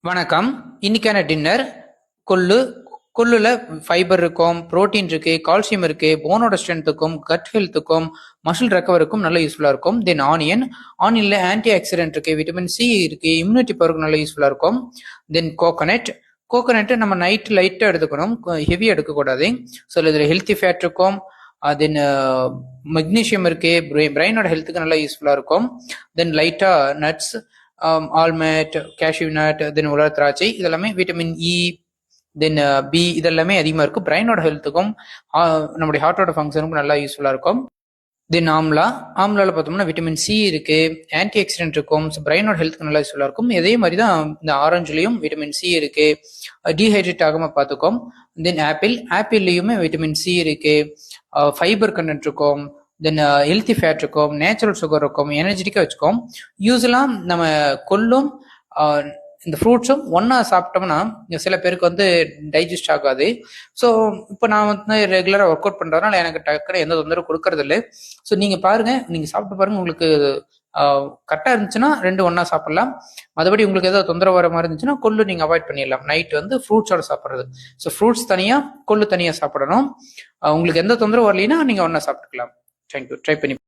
வணக்கம். இன்னைக்கான டின்னர் கொள்ளு. கொள்ளுல ஃபைபர் இருக்கும், புரோட்டீன் இருக்கு, கால்சியம் இருக்கு, போனோட ஸ்ட்ரென்த்துக்கும் கட் ஹெல்த்துக்கும் மசில் ரெக்கவருக்கும் நல்ல யூஸ்ஃபுல்லா இருக்கும். தென் ஆனியன்ல ஆன்டி ஆக்சிடென்ட் இருக்கு, விட்டமின் சி இருக்கு, இம்யூனிட்டி பவருக்கு நல்ல யூஸ்ஃபுல்லா இருக்கும். தென் கோகோனட் நம்ம நைட் லைட்டா எடுத்துக்கணும், ஹெவியா எடுக்கக்கூடாது. ஸோ இதில் ஹெல்த்தி ஃபேட் இருக்கும். தென் மெக்னீஷியம் இருக்கு, பிரெயினோட ஹெல்த்துக்கு நல்லா யூஸ்ஃபுல்லா இருக்கும். தென் லைட்டா நட்ஸ், ஆல்மண்ட், கேஷ்யூ நட், தென் உலர் திராட்சை, இதெல்லாமே விட்டமின் இ, தென் பி, இதெல்லாமே அதிகமாக இருக்கும். பிரெயினோட ஹெல்த்துக்கும் நம்முடைய ஹார்ட்டோட ஃபங்க்ஷனுக்கும் நல்லா யூஸ்ஃபுல்லாக இருக்கும். தென் ஆம்லாவில் பார்த்தோம்னா விட்டமின் சி இருக்கு, ஆன்டி ஆக்சிடென்ட் இருக்கும். ஸோ பிரெயினோட ஹெல்த்துக்கு நல்லா யூஸ்ஃபுல்லாக இருக்கும். இதே மாதிரி தான் இந்த ஆரஞ்சுலையும் விட்டமின் சி இருக்கு, டீஹைட்ரேட் ஆகாமல் பார்த்துக்கும். தென் ஆப்பிள்லையுமே விட்டமின் சி இருக்கு, ஃபைபர் கண்டென்ட் இருக்கும், தென் ஹெல்த்தி ஃபேட் இருக்கும், நேச்சுரல் சுகர் இருக்கும், எனர்ஜெட்டிக்காக வச்சுக்கோம். யூஸ்வலாக நம்ம கொள்ளும் இந்த ஃப்ரூட்ஸும் ஒன்றா சாப்பிட்டோம்னா சில பேருக்கு வந்து டைஜஸ்ட் ஆகாது. ஸோ இப்போ நான் வந்து ரெகுலராக ஒர்க் அவுட் பண்ணுறதுனால எனக்கு டக்குனு எந்த தொந்தரவு கொடுக்கறது இல்லை. ஸோ நீங்கள் பாருங்கள், நீங்கள் சாப்பிட்டு பாருங்கள், உங்களுக்கு கரெக்டாக இருந்துச்சுன்னா ரெண்டு ஒன்றா சாப்பிட்லாம். மற்றபடி உங்களுக்கு ஏதாவது தொந்தரவு வர மாதிரி இருந்துச்சுன்னா கொள்ளு நீங்கள் அவாய்ட் பண்ணிடலாம். நைட் வந்து ஃப்ரூட்ஸோட சாப்பிட்றது. ஸோ ஃப்ரூட்ஸ் தனியாக, கொள்ளு தனியாக சாப்பிடணும். உங்களுக்கு எந்த தொந்தரவு வரலைன்னா நீங்கள் ஒன்றா சாப்பிட்டுக்கலாம். தேங்க்யூ. ட்ரை பண்ணி